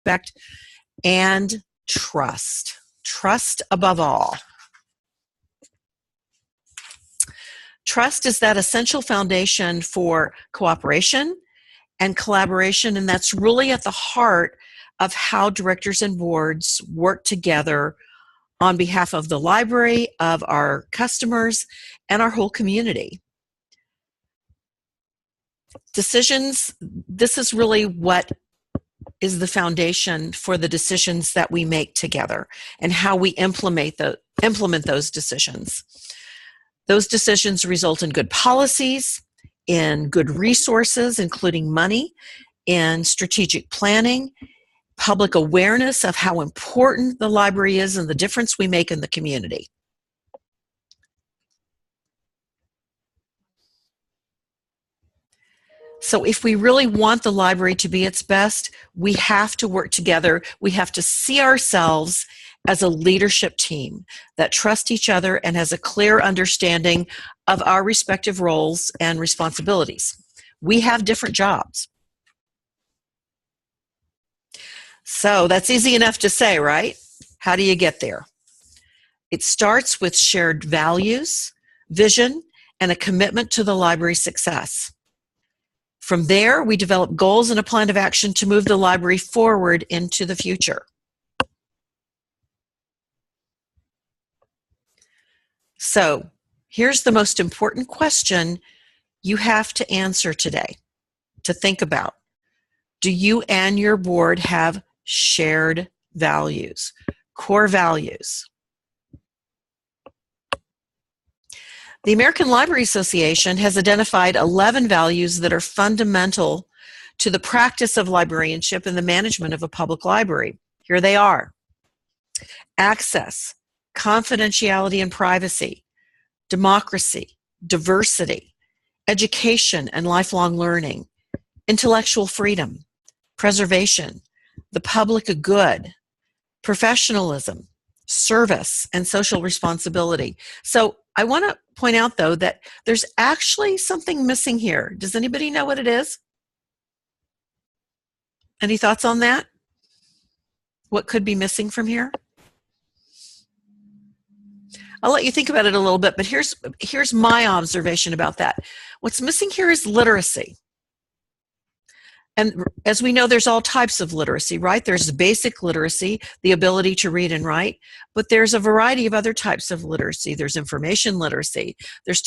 respect, and trust. Trust above all. Trust is that essential foundation for cooperation and collaboration, and that's really at the heart of how directors and boards work together on behalf of the library, of our customers, and our whole community. Decisions, this is really what is the foundation for the decisions that we make together and how we implement those decisions. Those decisions result in good policies, in good resources, including money, in strategic planning, public awareness of how important the library is and the difference we make in the community. So if we really want the library to be its best, we have to work together. We have to see ourselves as a leadership team that trust each other and has a clear understanding of our respective roles and responsibilities. We have different jobs. So that's easy enough to say, right? How do you get there? It starts with shared values, vision, and a commitment to the library's success. From there, we develop goals and a plan of action to move the library forward into the future. So, here's the most important question you have to answer today, to think about. Do you and your board have shared values, core values? The American Library Association has identified 11 values that are fundamental to the practice of librarianship and the management of a public library. Here they are: access, confidentiality and privacy, democracy, diversity, education and lifelong learning, intellectual freedom, preservation, the public good, professionalism, service, and social responsibility. So I want to point out, though, that there's actually something missing here. Does anybody know what it is? Any thoughts on that? What could be missing from here? I'll let you think about it a little bit, but here's my observation about that. What's missing here is literacy. And as we know, there's all types of literacy, right? There's basic literacy, the ability to read and write, but there's a variety of other types of literacy. There's information literacy. There's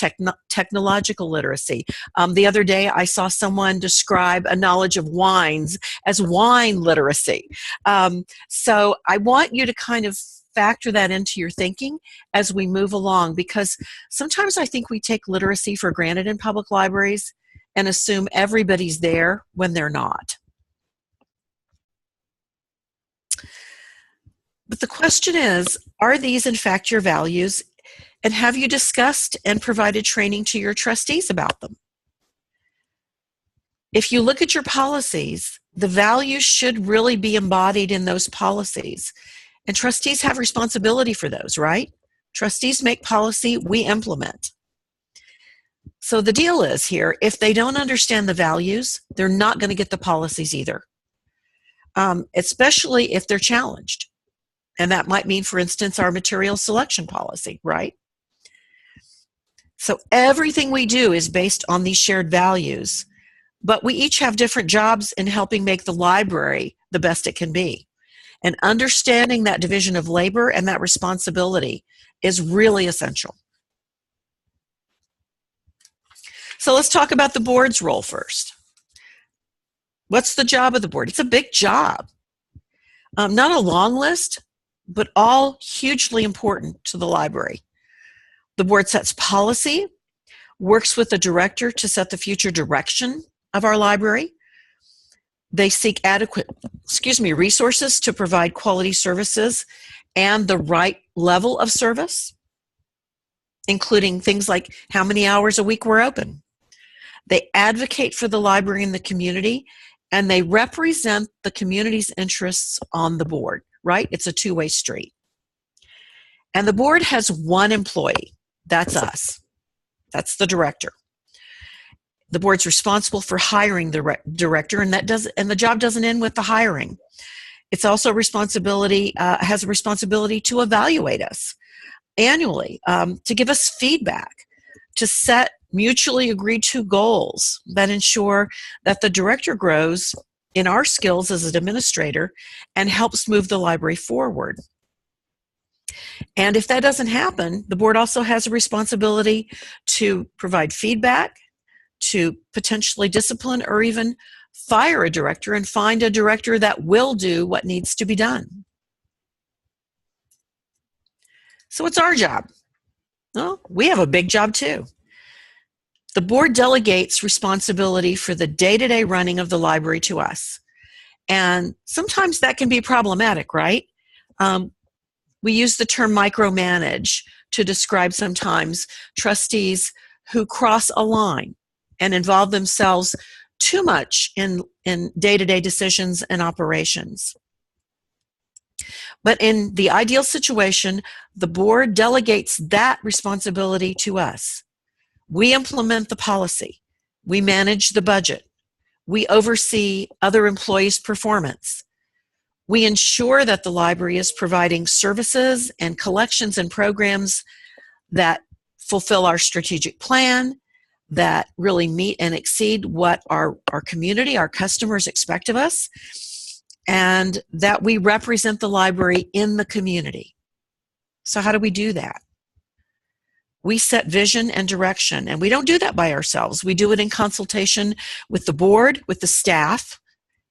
technological literacy. The other day, I saw someone describe a knowledge of wines as wine literacy. So I want you to kind of factor that into your thinking as we move along, because sometimes I think we take literacy for granted in public libraries and assume everybody's there when they're not. But the question is, are these in fact your values, and have you discussed and provided training to your trustees about them? If you look at your policies, the values should really be embodied in those policies. And trustees have responsibility for those, right? Trustees make policy, we implement. So the deal is here, if they don't understand the values, they're not going to get the policies either, especially if they're challenged. And that might mean, for instance, our material selection policy, right? So everything we do is based on these shared values, but we each have different jobs in helping make the library the best it can be. And understanding that division of labor and that responsibility is really essential. So let's talk about the board's role first. What's the job of the board? It's a big job. Not a long list, but all hugely important to the library. The board sets policy, works with the director to set the future direction of our library. They seek adequate, resources to provide quality services and the right level of service, including things like how many hours a week we're open. They advocate for the library and the community, and they represent the community's interests on the board, right? It's a two-way street. And the board has one employee. That's us. That's the director. The board's responsible for hiring the director, and the job doesn't end with the hiring. It's also has a responsibility to evaluate us annually, to give us feedback, to set mutually agreed to goals that ensure that the director grows in our skills as an administrator and helps move the library forward. And if that doesn't happen, the board also has a responsibility to provide feedback, to potentially discipline or even fire a director and find a director that will do what needs to be done. So it's our job. Well, we have a big job too. The board delegates responsibility for the day-to-day running of the library to us. And sometimes that can be problematic, right? We use the term micromanage to describe sometimes trustees who cross a line and involve themselves too much in day-to-day decisions and operations. But in the ideal situation, the board delegates that responsibility to us. We implement the policy. We manage the budget. We oversee other employees' performance. We ensure that the library is providing services and collections and programs that fulfill our strategic plan, that really meet and exceed what our community, our customers expect of us, and that we represent the library in the community. So how do we do that? We set vision and direction, and we don't do that by ourselves. We do it in consultation with the board, with the staff,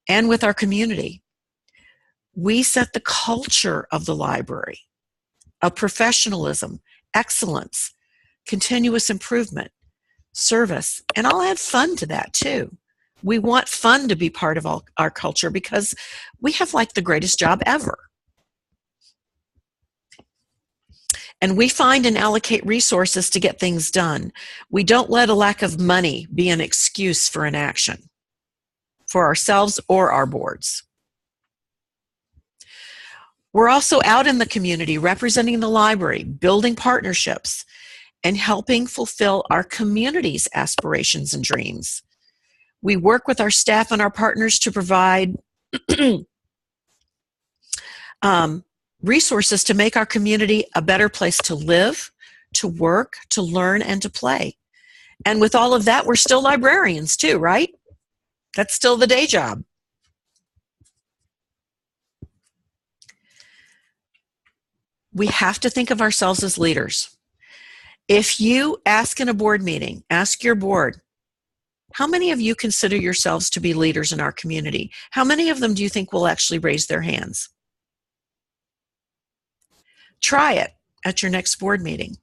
and with our community. We set the culture of the library, of professionalism, excellence, continuous improvement, service, and I'll add fun to that too. We want fun to be part of our culture because we have like the greatest job ever. And we find and allocate resources to get things done. We don't let a lack of money be an excuse for inaction for ourselves or our boards. We're also out in the community representing the library, building partnerships, and helping fulfill our community's aspirations and dreams. We work with our staff and our partners to provide resources to make our community a better place to live, to work, to learn, and to play. And with all of that, we're still librarians too, right? That's still the day job. We have to think of ourselves as leaders. If you ask in a board meeting, ask your board, how many of you consider yourselves to be leaders in our community? How many of them do you think will actually raise their hands? Try it at your next board meeting.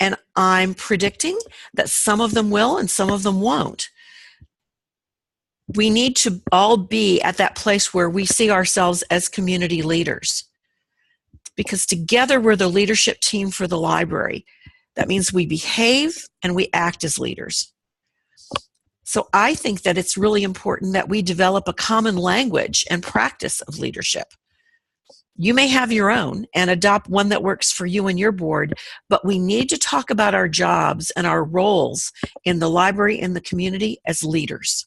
And I'm predicting that some of them will and some of them won't. We need to all be at that place where we see ourselves as community leaders. Because together we're the leadership team for the library. That means we behave and we act as leaders. So I think that it's really important that we develop a common language and practice of leadership. You may have your own and adopt one that works for you and your board, but we need to talk about our jobs and our roles in the library and the community as leaders.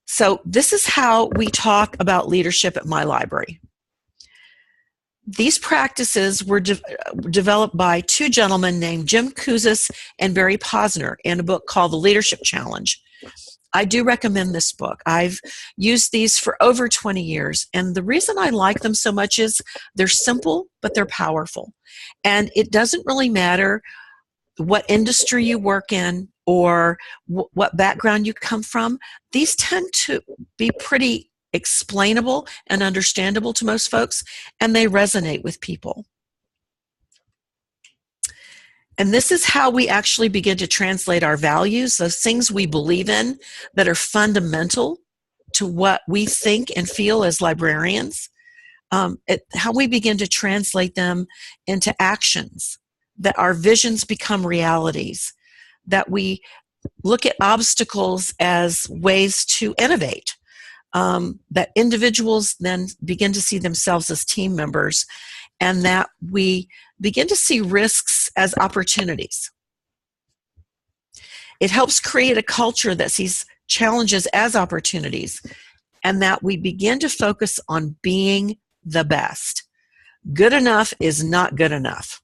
So this is how we talk about leadership at my library. These practices were developed by two gentlemen named Jim Kouzes and Barry Posner in a book called The Leadership Challenge. I do recommend this book. I've used these for over 20 years, and the reason I like them so much is they're simple, but they're powerful. And it doesn't really matter what industry you work in or what background you come from. These tend to be pretty explainable and understandable to most folks, and they resonate with people. And this is how we actually begin to translate our values, those things we believe in that are fundamental to what we think and feel as librarians, how we begin to translate them into actions, that our visions become realities, that we look at obstacles as ways to innovate, that individuals then begin to see themselves as team members, and that we begin to see risks as opportunities. It helps create a culture that sees challenges as opportunities and that we begin to focus on being the best. Good enough is not good enough.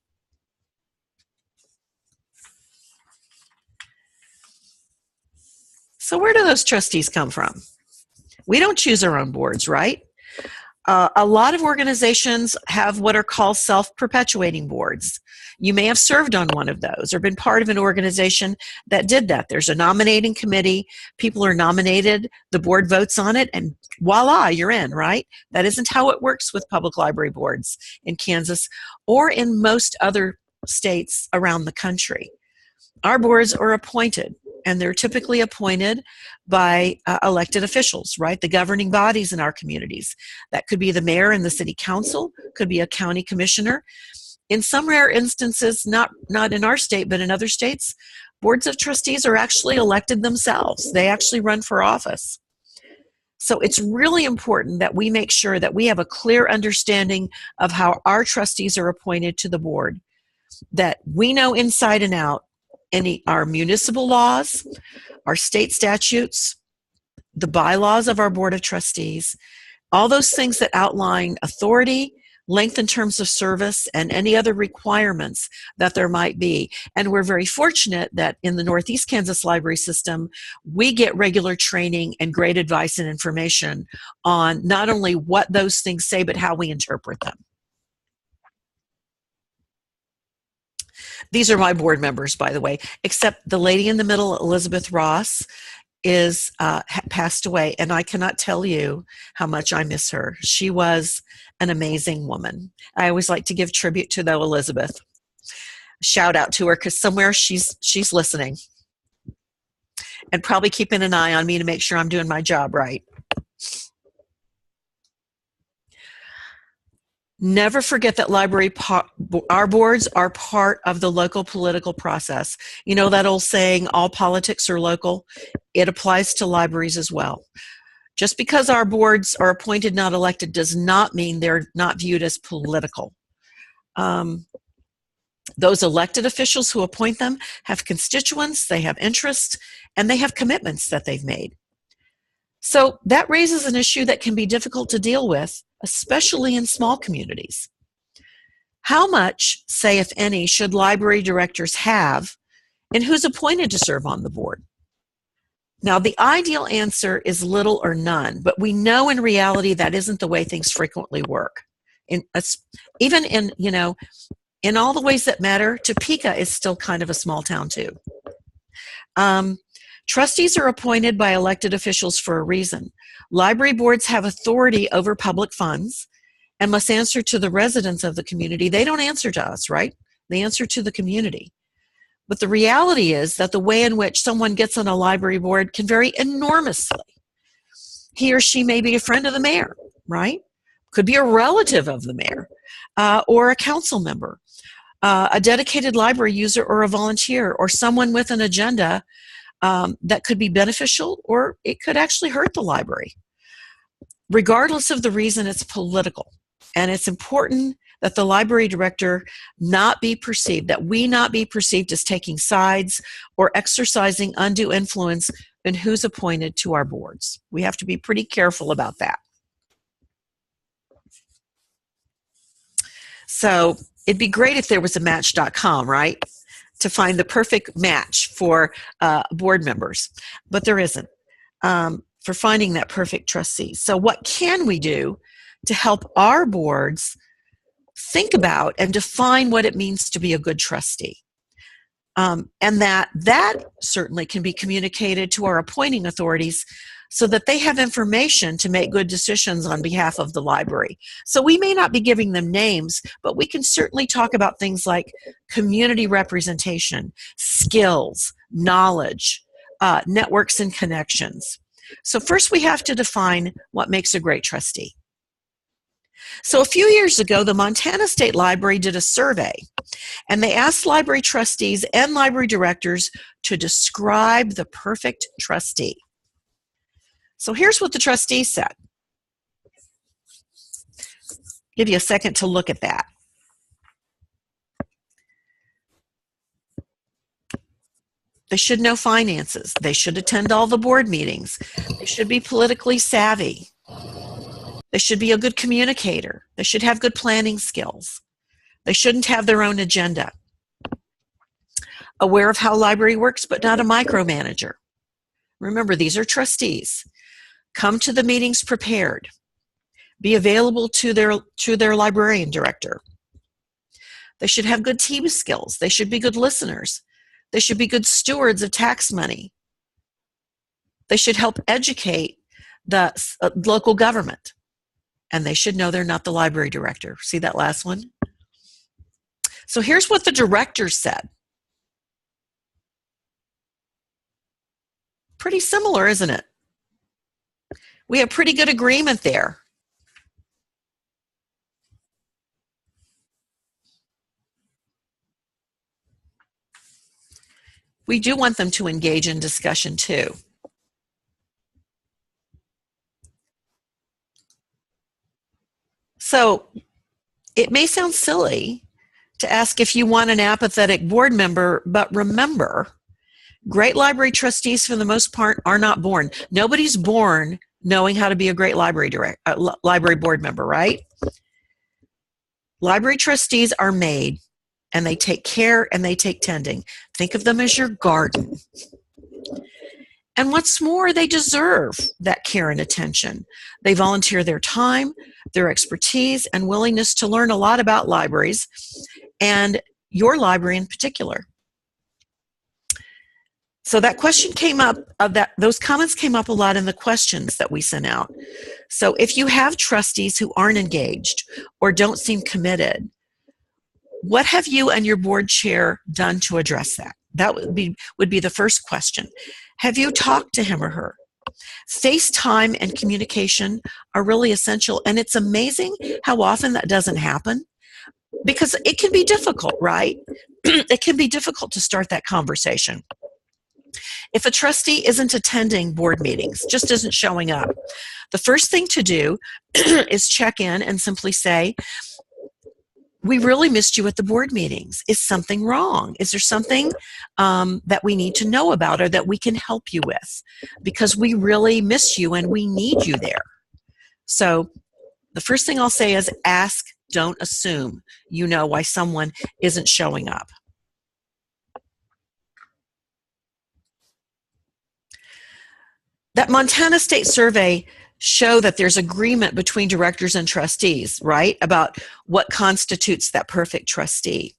So where do those trustees come from? We don't choose our own boards, right? A lot of organizations have what are called self-perpetuating boards. You may have served on one of those or been part of an organization that did that. There's a nominating committee. People are nominated. The board votes on it, and voila, you're in, right? That isn't how it works with public library boards in Kansas or in most other states around the country. Our boards are appointed, and they're typically appointed by elected officials, right? The governing bodies in our communities. That could be the mayor and the city council, could be a county commissioner. In some rare instances, not in our state, but in other states, boards of trustees are actually elected themselves. They actually run for office. So it's really important that we make sure that we have a clear understanding of how our trustees are appointed to the board, that we know inside and out our municipal laws, our state statutes, the bylaws of our board of trustees, all those things that outline authority, length and terms of service, and any other requirements that there might be. And we're very fortunate that in the Northeast Kansas Library System, we get regular training and great advice and information on not only what those things say, but how we interpret them. These are my board members, by the way, except the lady in the middle, Elizabeth Ross, is passed away, and I cannot tell you how much I miss her. She was an amazing woman. I always like to give tribute to though Elizabeth. Shout out to her, because somewhere she's listening and probably keeping an eye on me to make sure I'm doing my job right. Never forget that our boards are part of the local political process. You know that old saying, all politics are local? It applies to libraries as well. Just because our boards are appointed, not elected, does not mean they're not viewed as political. Those elected officials who appoint them have constituents, they have interests, and they have commitments that they've made. So that raises an issue that can be difficult to deal with, especially in small communities. How much, say if any, should library directors have, and who's appointed to serve on the board? Now, the ideal answer is little or none, but we know in reality that isn't the way things frequently work. Even in all the ways that matter, Topeka is still kind of a small town too. Trustees are appointed by elected officials for a reason. Library boards have authority over public funds and must answer to the residents of the community. They don't answer to us, right? They answer to the community. But the reality is that the way in which someone gets on a library board can vary enormously. He or she may be a friend of the mayor, right? Could be a relative of the mayor, or a council member, a dedicated library user or a volunteer, or someone with an agenda that could be beneficial, or it could actually hurt the library. Regardless of the reason, it's political. And it's important that the library director not be perceived, that we not be perceived as taking sides or exercising undue influence in who's appointed to our boards. We have to be pretty careful about that. So it'd be great if there was a Match.com, right, to find the perfect match for board members, but there isn't, for finding that perfect trustee. So what can we do to help our boards think about and define what it means to be a good trustee? And that certainly can be communicated to our appointing authorities so that they have information to make good decisions on behalf of the library. So we may not be giving them names, but we can certainly talk about things like community representation, skills, knowledge, networks and connections. So first we have to define what makes a great trustee. So a few years ago, the Montana State Library did a survey, and they asked library trustees and library directors to describe the perfect trustee. So here's what the trustees said. Give you a second to look at that. They should know finances. They should attend all the board meetings. They should be politically savvy. They should be a good communicator. They should have good planning skills. They shouldn't have their own agenda. Aware of how library works, but not a micromanager. Remember, these are trustees. Come to the meetings prepared. Be available to their librarian director. They should have good team skills. They should be good listeners. They should be good stewards of tax money. They should help educate the local government. And they should know they're not the library director. See that last one? So here's what the director said. Pretty similar, isn't it? We have pretty good agreement there. We do want them to engage in discussion too. So it may sound silly to ask if you want an apathetic board member, but remember, great library trustees for the most part are not born. Nobody's born knowing how to be a great library board member, right? Library trustees are made, and they take care and they take tending. Think of them as your garden. And what's more, they deserve that care and attention. They volunteer their time, their expertise, and willingness to learn a lot about libraries, and your library in particular. So that question came up, those comments came up a lot in the questions that we sent out. So if you have trustees who aren't engaged or don't seem committed, what have you and your board chair done to address that? That would be the first question. Have you talked to him or her? FaceTime and communication are really essential, and it's amazing how often that doesn't happen, because it can be difficult, right? It can be difficult to start that conversation. If a trustee isn't attending board meetings, just isn't showing up, the first thing to do is check in and simply say, we really missed you at the board meetings. Is something wrong? Is there something that we need to know about or that we can help you with? Because we really miss you and we need you there. So the first thing I'll say is ask, don't assume you know why someone isn't showing up. That Montana State survey show that there's agreement between directors and trustees, right, about what constitutes that perfect trustee.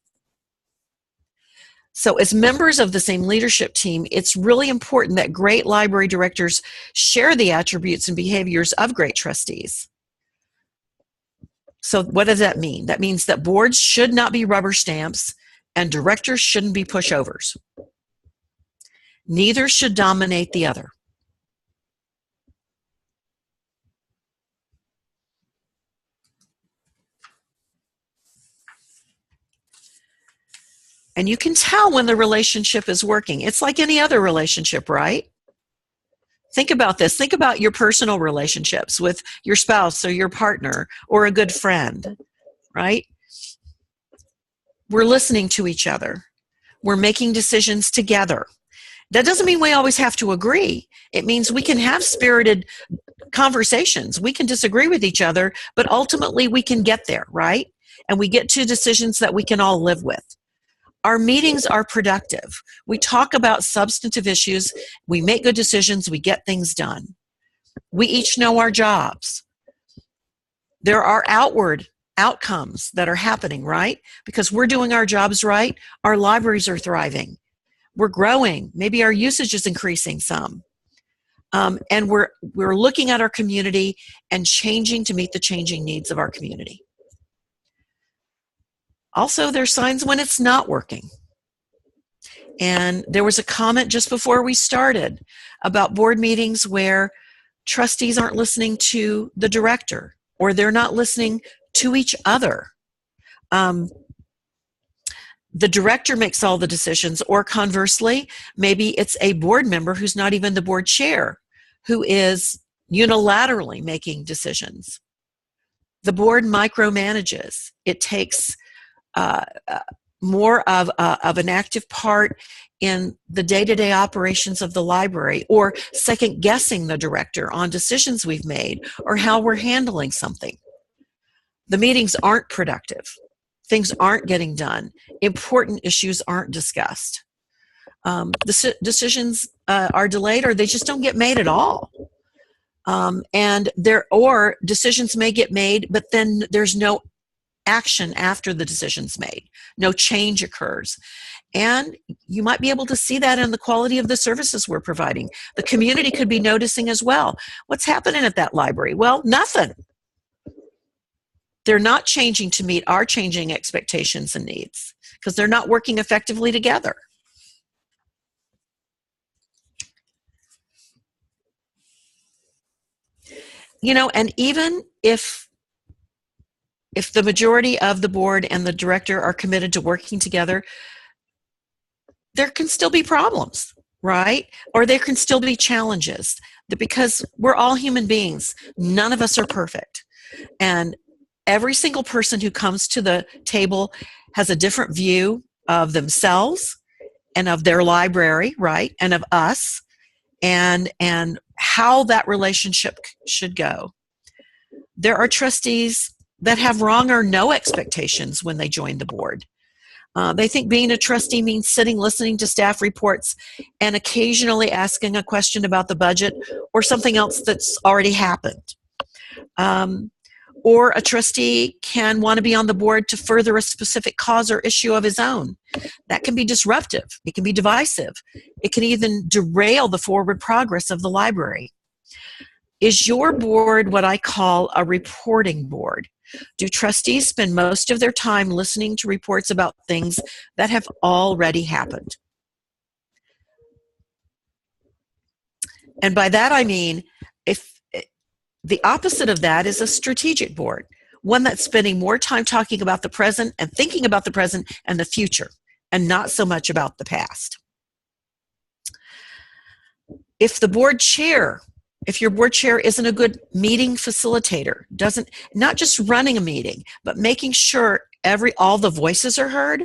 So as members of the same leadership team, it's really important that great library directors share the attributes and behaviors of great trustees. So what does that mean? That means that boards should not be rubber stamps and directors shouldn't be pushovers. Neither should dominate the other. And you can tell when the relationship is working. It's like any other relationship, right? Think about this. Think about your personal relationships with your spouse or your partner or a good friend, right? We're listening to each other. We're making decisions together. That doesn't mean we always have to agree. It means we can have spirited conversations. We can disagree with each other, but ultimately we can get there, right? And we get to decisions that we can all live with. Our meetings are productive. We talk about substantive issues. We make good decisions. We get things done. We each know our jobs. There are outward outcomes that are happening, right? Because we're doing our jobs right. Our libraries are thriving. We're growing. Maybe our usage is increasing some. And we're looking at our community and changing to meet the changing needs of our community. Also, there's signs when it's not working. And there was a comment just before we started about board meetings where trustees aren't listening to the director or they're not listening to each other. The director makes all the decisions, or conversely, maybe it's a board member who's not even the board chair who is unilaterally making decisions. The board micromanages. It takes more of an active part in the day-to-day operations of the library, or second guessing the director on decisions we've made or how we're handling something. The meetings aren't productive. Things aren't getting done. Important issues aren't discussed. Decisions are delayed, or they just don't get made at all. Or decisions may get made, but then there's no action after the decision's made. No change occurs. And you might be able to see that in the quality of the services we're providing. The community could be noticing as well. What's happening at that library? Well, nothing. They're not changing to meet our changing expectations and needs because they're not working effectively together. And even if the majority of the board and the director are committed to working together, there can still be problems, right? Or there can still be challenges, because we're all human beings. None of us are perfect. And every single person who comes to the table has a different view of themselves and of their library, right? And of us, and how that relationship should go. There are trustees that have wrong or no expectations when they join the board. They think being a trustee means sitting, listening to staff reports, and occasionally asking a question about the budget or something else that's already happened. Or a trustee can want to be on the board to further a specific cause or issue of his own. That can be disruptive. It can be divisive. It can even derail the forward progress of the library. Is your board what I call a reporting board? Do trustees spend most of their time listening to reports about things that have already happened? And by that I mean, if the opposite of that is a strategic board, one that's spending more time talking about the present and thinking about the present and the future, and not so much about the past. If your board chair isn't a good meeting facilitator, not just running a meeting, but making sure all the voices are heard,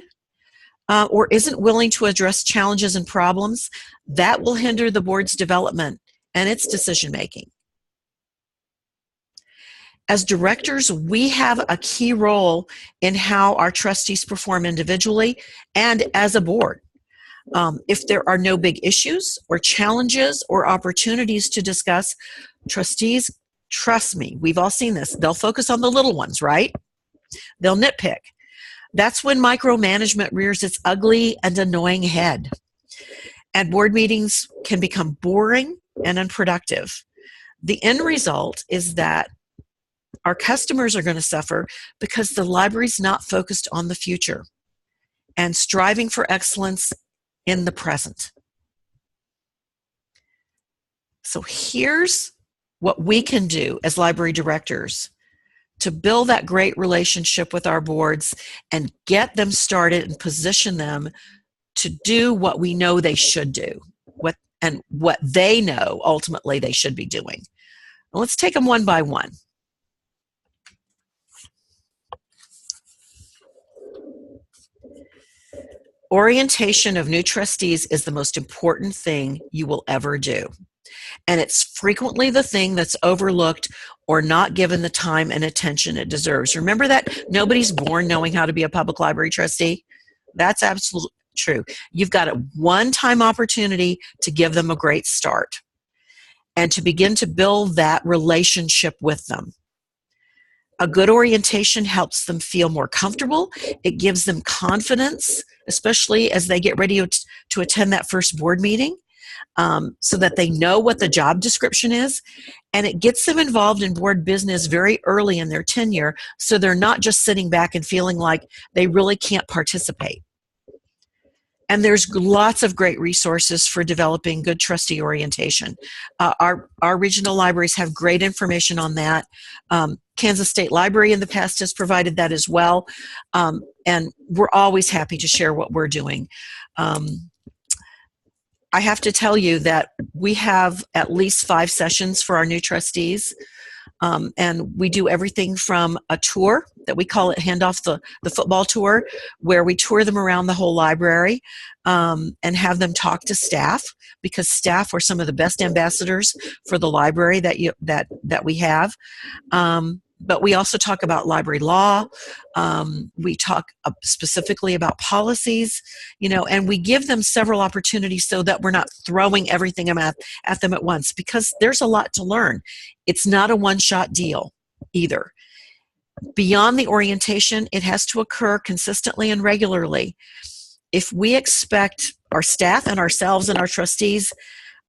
or isn't willing to address challenges and problems, that will hinder the board's development and its decision making. As directors, we have a key role in how our trustees perform individually and as a board. If there are no big issues or challenges or opportunities to discuss, trustees, trust me, we've all seen this, they'll focus on the little ones, right? They'll nitpick. That's when micromanagement rears its ugly and annoying head. And board meetings can become boring and unproductive. The end result is that our customers are going to suffer because the library's not focused on the future and striving for excellence in the present. So here's what we can do as library directors to build that great relationship with our boards and get them started and position them to do what we know they should do, what they know ultimately they should be doing. Let's take them one by one. Orientation of new trustees is the most important thing you will ever do. And it's frequently the thing that's overlooked or not given the time and attention it deserves. Remember that nobody's born knowing how to be a public library trustee? That's absolutely true. You've got a one-time opportunity to give them a great start and to begin to build that relationship with them. A good orientation helps them feel more comfortable. It gives them confidence, especially as they get ready to attend that first board meeting, so that they know what the job description is. And it gets them involved in board business very early in their tenure, so they're not just sitting back and feeling like they really can't participate. And there's lots of great resources for developing good trustee orientation. Our regional libraries have great information on that. Kansas State Library in the past has provided that as well. And we're always happy to share what we're doing. I have to tell you that we have at least 5 sessions for our new trustees. And we do everything from a tour that we call it Hand Off the Football Tour, where we tour them around the whole library and have them talk to staff, because staff are some of the best ambassadors for the library that we have. But we also talk about library law. We talk specifically about policies, and we give them several opportunities so that we're not throwing everything at them at once, because there's a lot to learn. It's not a one-shot deal either. Beyond the orientation, it has to occur consistently and regularly. If we expect our staff and ourselves and our trustees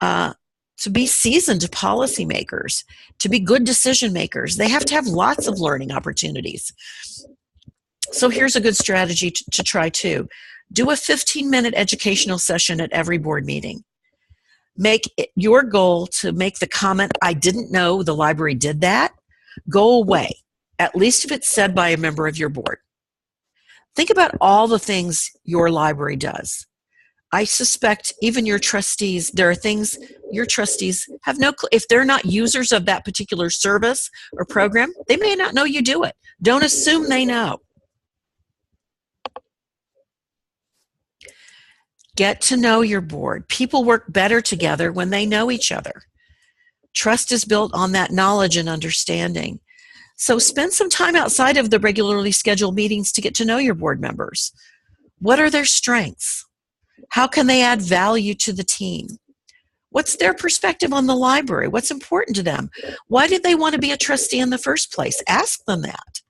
to be seasoned policymakers, to be good decision makers, they have to have lots of learning opportunities. So here's a good strategy to try too. Do a 15-minute educational session at every board meeting. Make it your goal to make the comment, "I didn't know the library did that," go away, at least if it's said by a member of your board. Think about all the things your library does. I suspect even your trustees, there are things your trustees have no clue. If they're not users of that particular service or program, they may not know you do it. Don't assume they know. Get to know your board. People work better together when they know each other. Trust is built on that knowledge and understanding. So spend some time outside of the regularly scheduled meetings to get to know your board members. What are their strengths? How can they add value to the team? What's their perspective on the library? What's important to them? Why did they want to be a trustee in the first place? Ask them that.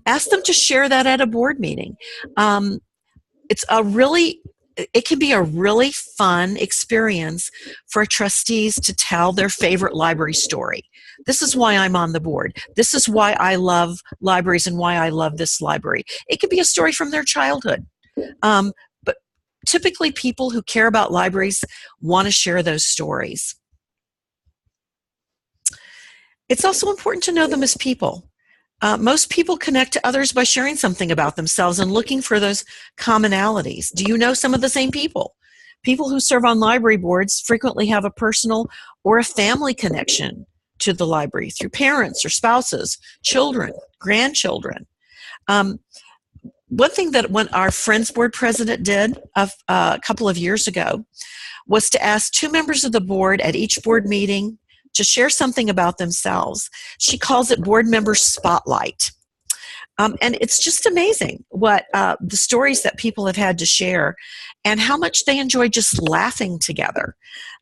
Ask them to share that at a board meeting. It can be a really fun experience for trustees to tell their favorite library story. This is why I'm on the board. This is why I love libraries and why I love this library. It could be a story from their childhood. But typically people who care about libraries want to share those stories. It's also important to know them as people. Most people connect to others by sharing something about themselves and looking for those commonalities. Do you know some of the same people? People who serve on library boards frequently have a personal or a family connection to the library through parents or spouses, children, grandchildren. One thing that when our Friends Board president did a couple of years ago was to ask 2 members of the board at each board meeting to share something about themselves. She calls it Board Member Spotlight. And it's just amazing what the stories that people have had to share and how much they enjoy just laughing together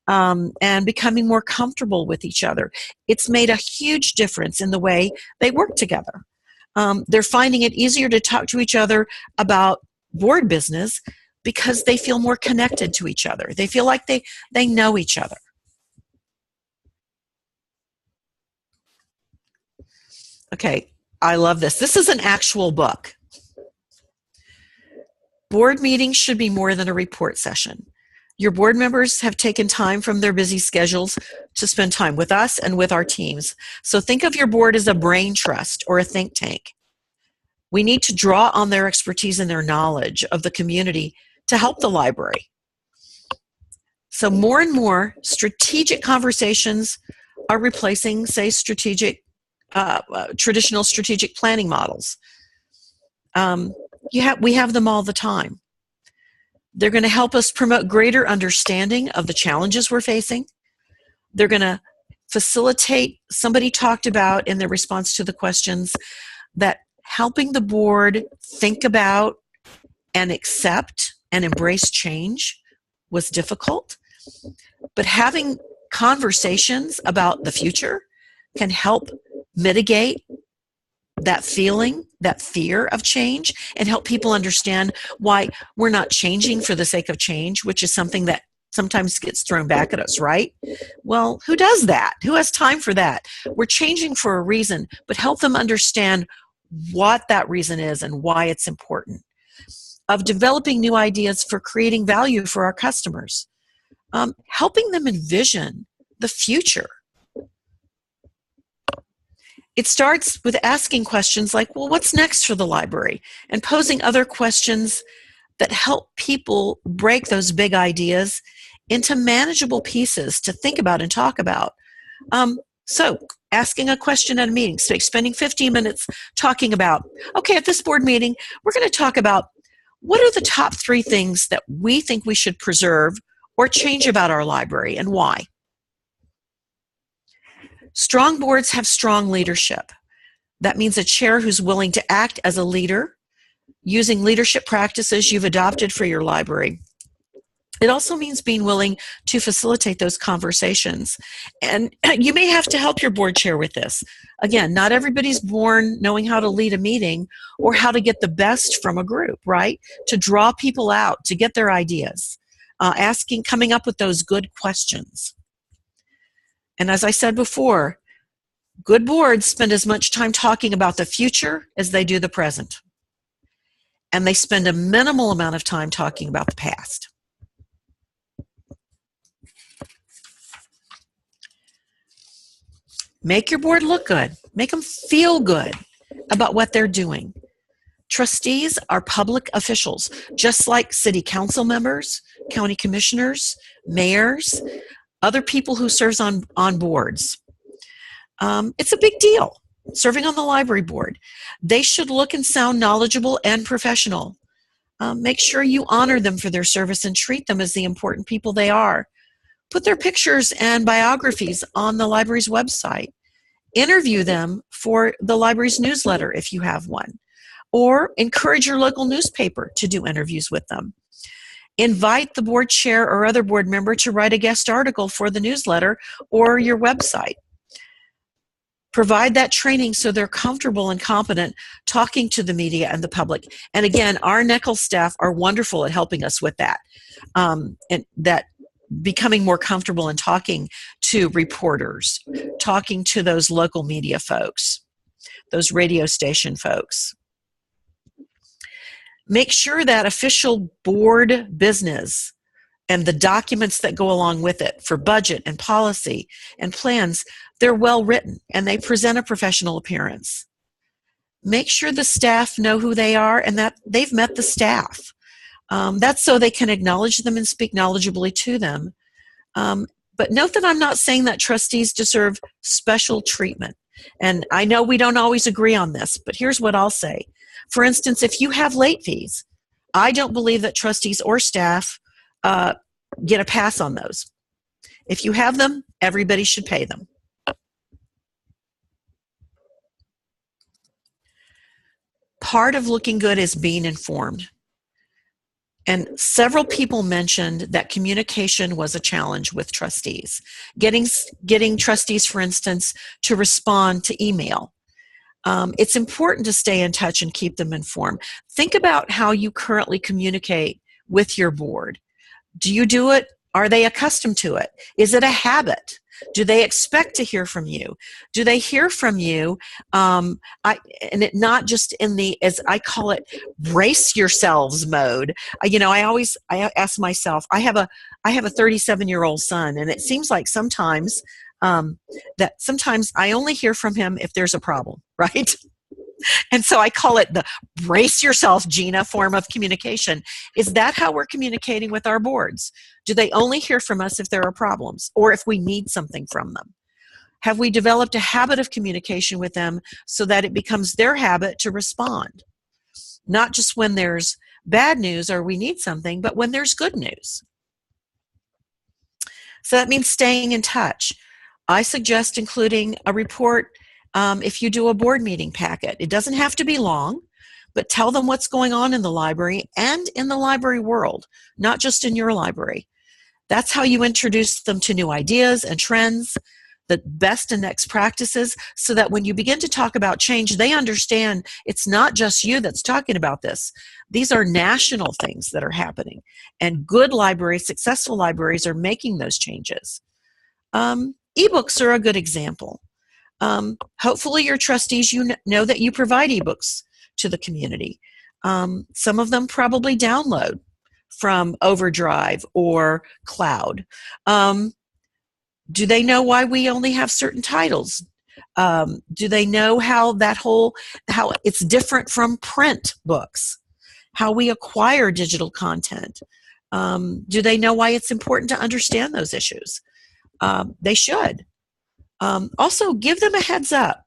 and becoming more comfortable with each other. It's made a huge difference in the way they work together. They're finding it easier to talk to each other about board business because they feel more connected to each other. They feel like they know each other. Okay, I love this. This is an actual book. Board meetings should be more than a report session. Your board members have taken time from their busy schedules to spend time with us and with our teams. So think of your board as a brain trust or a think tank. We need to draw on their expertise and their knowledge of the community to help the library. So more and more strategic conversations are replacing, say, traditional strategic planning models. We have them all the time. They're going to help us promote greater understanding of the challenges we're facing. They're going to facilitate, somebody talked about in their response to the questions, that helping the board think about and accept and embrace change was difficult. But having conversations about the future can help mitigate that feeling, that fear of change, and help people understand why we're not changing for the sake of change, which is something that sometimes gets thrown back at us, right? Well, who does that? Who has time for that? We're changing for a reason, but help them understand what that reason is and why it's important. Of developing new ideas for creating value for our customers. Helping them envision the future. It starts with asking questions like, well, what's next for the library? And posing other questions that help people break those big ideas into manageable pieces to think about and talk about. So asking a question at a meeting, spending 15 minutes talking about, okay, at this board meeting, we're going to talk about what are the top 3 things that we think we should preserve or change about our library and why. Strong boards have strong leadership. That means a chair who's willing to act as a leader, using leadership practices you've adopted for your library. It also means being willing to facilitate those conversations. And you may have to help your board chair with this. Again, not everybody's born knowing how to lead a meeting or how to get the best from a group, right? To draw people out, to get their ideas, coming up with those good questions. And as I said before, good boards spend as much time talking about the future as they do the present. And they spend a minimal amount of time talking about the past. Make your board look good. Make them feel good about what they're doing. Trustees are public officials, just like city council members, county commissioners, mayors, other people who serve on boards. It's a big deal, serving on the library board. They should look and sound knowledgeable and professional. Make sure you honor them for their service and treat them as the important people they are. Put their pictures and biographies on the library's website. Interview them for the library's newsletter if you have one. Or encourage your local newspaper to do interviews with them. Invite the board chair or other board member to write a guest article for the newsletter or your website. Provide that training so they're comfortable and competent talking to the media and the public. And again, our NECL staff are wonderful at helping us with that. And that becoming more comfortable in talking to reporters, talking to those local media folks, those radio station folks. Make sure that official board business and the documents that go along with it for budget and policy and plans, they're well written and they present a professional appearance. Make sure the staff know who they are and that they've met the staff. That's so they can acknowledge them and speak knowledgeably to them. But note that I'm not saying that trustees deserve special treatment. And I know we don't always agree on this, but here's what I'll say. For instance, if you have late fees, I don't believe that trustees or staff get a pass on those. If you have them, everybody should pay them. Part of looking good is being informed. And several people mentioned that communication was a challenge with trustees. Getting trustees, for instance, to respond to email. It's important to stay in touch and keep them informed. Think about how you currently communicate with your board. Do you do it? Are they accustomed to it? Is it a habit? Do they expect to hear from you? Do they hear from you? And it not just in the, as I call it, brace yourselves mode. I ask myself, I have a 37-year-old son, and it seems like sometimes that sometimes I only hear from him if there's a problem, right? And so I call it the brace yourself, Gina, form of communication. Is that how we're communicating with our boards? Do they only hear from us if there are problems or if we need something from them? Have we developed a habit of communication with them so that it becomes their habit to respond? Not just when there's bad news or we need something, but when there's good news. So that means staying in touch. I suggest including a report if you do a board meeting packet. It doesn't have to be long, but tell them what's going on in the library and in the library world, not just in your library. That's how you introduce them to new ideas and trends, the best and next practices, so that when you begin to talk about change, they understand it's not just you that's talking about this. These are national things that are happening, and good libraries, successful libraries, are making those changes. Ebooks are a good example. Hopefully your trustees, know that you provide ebooks to the community. Some of them probably download from Overdrive or Cloud. Do they know why we only have certain titles? Do they know how how it's different from print books? How we acquire digital content? Do they know why it's important to understand those issues? They should. Also, give them a heads up.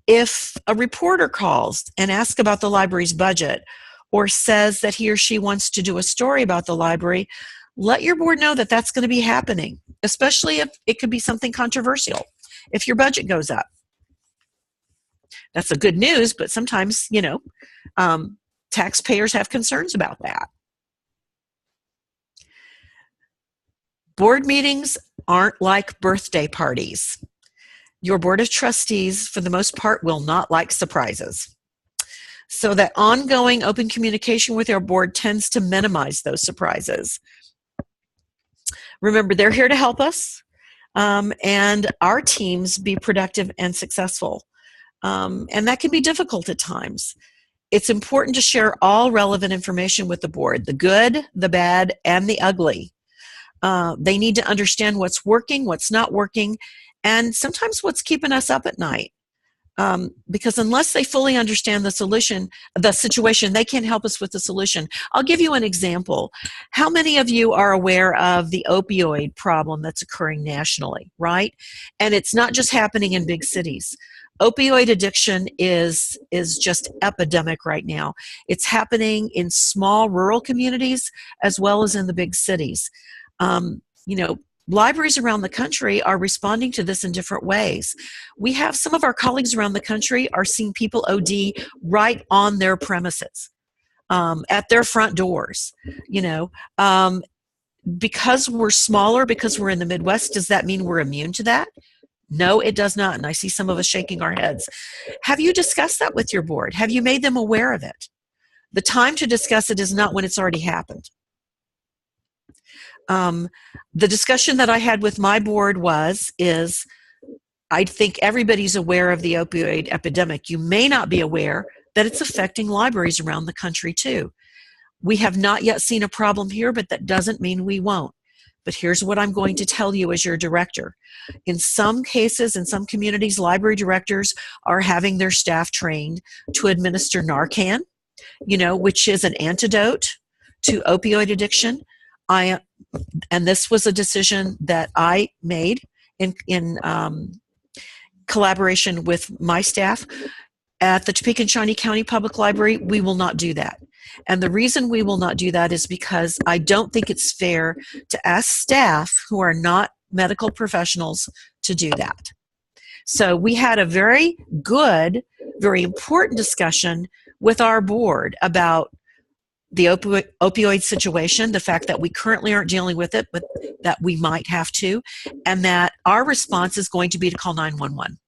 If a reporter calls and asks about the library's budget or says that he or she wants to do a story about the library, let your board know that that's going to be happening, especially if it could be something controversial. If your budget goes up, that's a good news, but sometimes, taxpayers have concerns about that. Board meetings aren't like birthday parties. Your board of trustees, for the most part, will not like surprises. So that ongoing open communication with your board tends to minimize those surprises. Remember, they're here to help us and our teams be productive and successful. And that can be difficult at times. It's important to share all relevant information with the board, the good, the bad, and the ugly. They need to understand what's working, what's not working, and sometimes what's keeping us up at night. Because unless they fully understand the situation, they can't help us with the solution. I'll give you an example. How many of you are aware of the opioid problem that's occurring nationally, right? And it's not just happening in big cities. Opioid addiction is just epidemic right now. It's happening in small rural communities as well as in the big cities. Libraries around the country are responding to this in different ways. We have some of our colleagues around the country are seeing people OD right on their premises, at their front doors. Because we're smaller, because we're in the Midwest, does that mean we're immune to that? No, it does not. And I see some of us shaking our heads. Have you discussed that with your board? Have you made them aware of it? The time to discuss it is not when it's already happened. The discussion that I had with my board is I think everybody's aware of the opioid epidemic. You may not be aware that it's affecting libraries around the country too. We have not yet seen a problem here, but that doesn't mean we won't. But here's what I'm going to tell you as your director. In some cases, in some communities, library directors are having their staff trained to administer Narcan, which is an antidote to opioid addiction. And this was a decision that I made in collaboration with my staff. At the Topeka and Shawnee County Public Library, we will not do that. And the reason we will not do that is because I don't think it's fair to ask staff who are not medical professionals to do that. So we had a very good, very important discussion with our board about the opioid situation, the fact that we currently aren't dealing with it, but that we might have to, and that our response is going to be to call 911.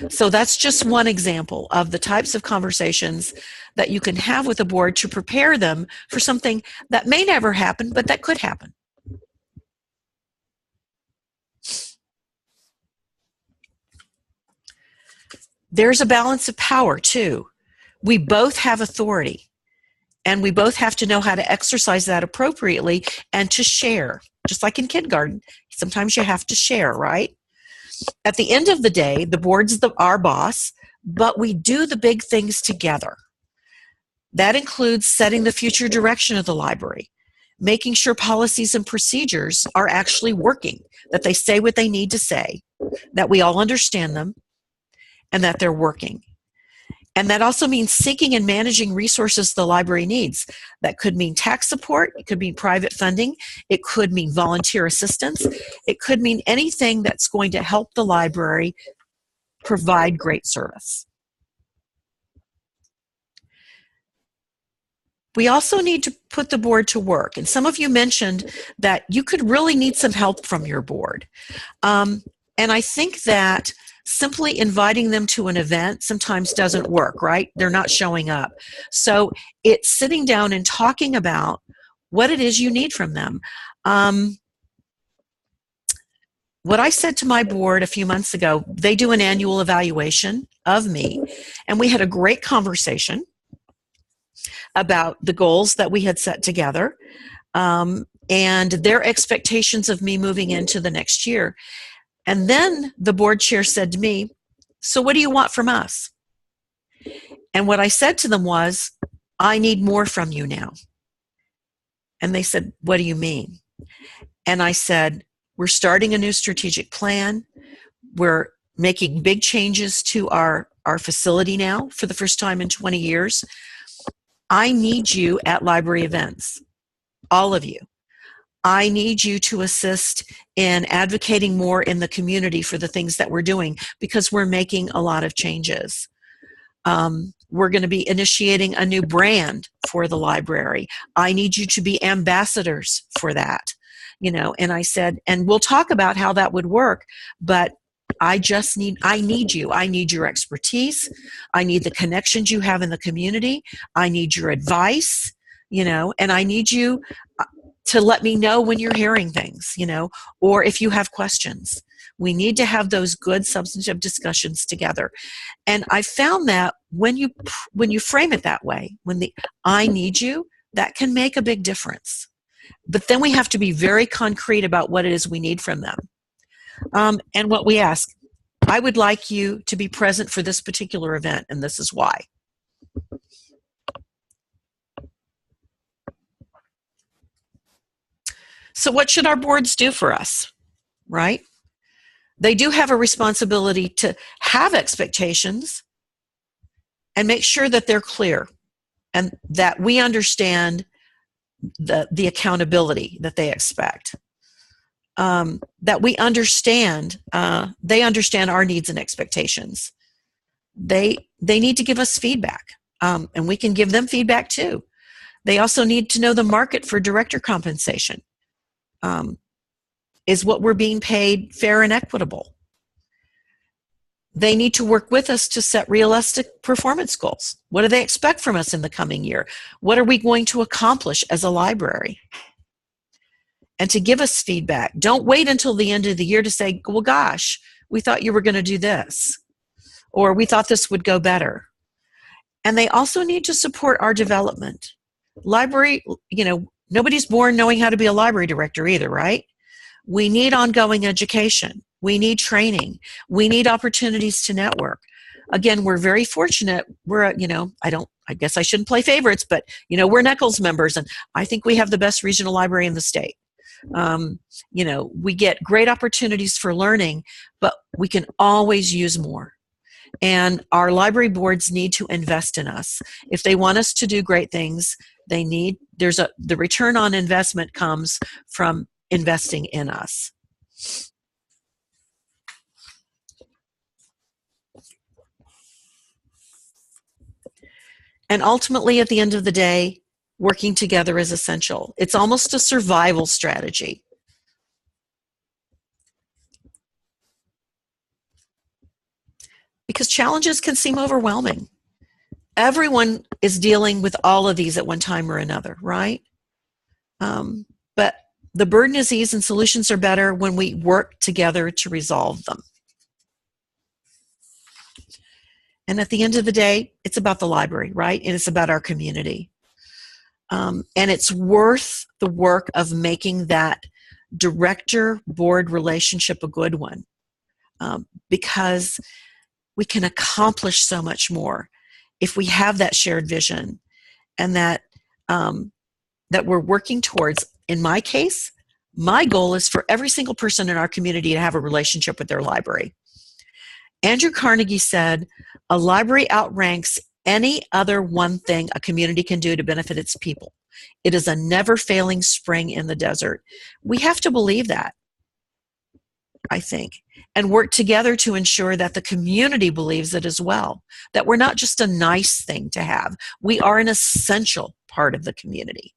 So that's just one example of the types of conversations that you can have with a board to prepare them for something that may never happen, but that could happen. There's a balance of power too. We both have authority, and we both have to know how to exercise that appropriately and to share. Just like in kindergarten, sometimes you have to share, right? At the end of the day, the board's our boss, but we do the big things together. That includes setting the future direction of the library, making sure policies and procedures are actually working, that they say what they need to say, that we all understand them, and that they're working. And that also means seeking and managing resources the library needs. That could mean tax support, it could mean private funding, it could mean volunteer assistance, it could mean anything that's going to help the library provide great service. We also need to put the board to work. And some of you mentioned that you could really need some help from your board. And I think that simply inviting them to an event sometimes doesn't work, right? They're not showing up. So it's sitting down and talking about what it is you need from them. What I said to my board a few months ago, they do an annual evaluation of me, and we had a great conversation about the goals that we had set together and their expectations of me moving into the next year. And then the board chair said to me, "So what do you want from us?" And what I said to them was, "I need more from you now." And they said, "What do you mean?" And I said, We're starting a new strategic plan. We're making big changes to our facility now for the first time in 20 years. I need you at library events, all of you. I need you to assist in advocating more in the community for the things that we're doing, because we're making a lot of changes. We're going to be initiating a new brand for the library. I need you to be ambassadors for that. And I said, and we'll talk about how that would work, but I need you. I need your expertise. I need the connections you have in the community. I need your advice, and I need you to let me know when you're hearing things, or if you have questions. We need to have those good substantive discussions together. And I found that when you frame it that way, when the I need you, that can make a big difference. But then we have to be very concrete about what it is we need from them. And what we ask, I would like you to be present for this particular event, and this is why. So what should our boards do for us, right? They do have a responsibility to have expectations and make sure that they're clear and that we understand the accountability that they expect. That we understand, they understand our needs and expectations. They need to give us feedback, and we can give them feedback too. They also need to know the market for director compensation. Is what we're being paid fair and equitable? They need to work with us to set realistic performance goals. What do they expect from us in the coming year? What are we going to accomplish as a library? And to give us feedback. Don't wait until the end of the year to say, well, gosh, we thought you were going to do this, or we thought this would go better. And they also need to support our development. Library, nobody's born knowing how to be a library director either, right? We need ongoing education. We need training. We need opportunities to network. Again, we're very fortunate. We're, I guess I shouldn't play favorites, but, we're Nichols members, and I think we have the best regional library in the state. We get great opportunities for learning, but we can always use more. And our library boards need to invest in us. If they want us to do great things, the return on investment comes from investing in us. And ultimately, at the end of the day, working together is essential. It's almost a survival strategy. Because challenges can seem overwhelming. Everyone is dealing with all of these at one time or another, right? But the burden is eased and solutions are better when we work together to resolve them. And at the end of the day, it's about the library, right? And it's about our community. And it's worth the work of making that director-board relationship a good one, because we can accomplish so much more if we have that shared vision and that we're working towards. In my case, my goal is for every single person in our community to have a relationship with their library. Andrew Carnegie said, a library outranks any other one thing a community can do to benefit its people. It is a never-failing spring in the desert. We have to believe that, I think, and work together to ensure that the community believes it as well, that we're not just a nice thing to have. We are an essential part of the community.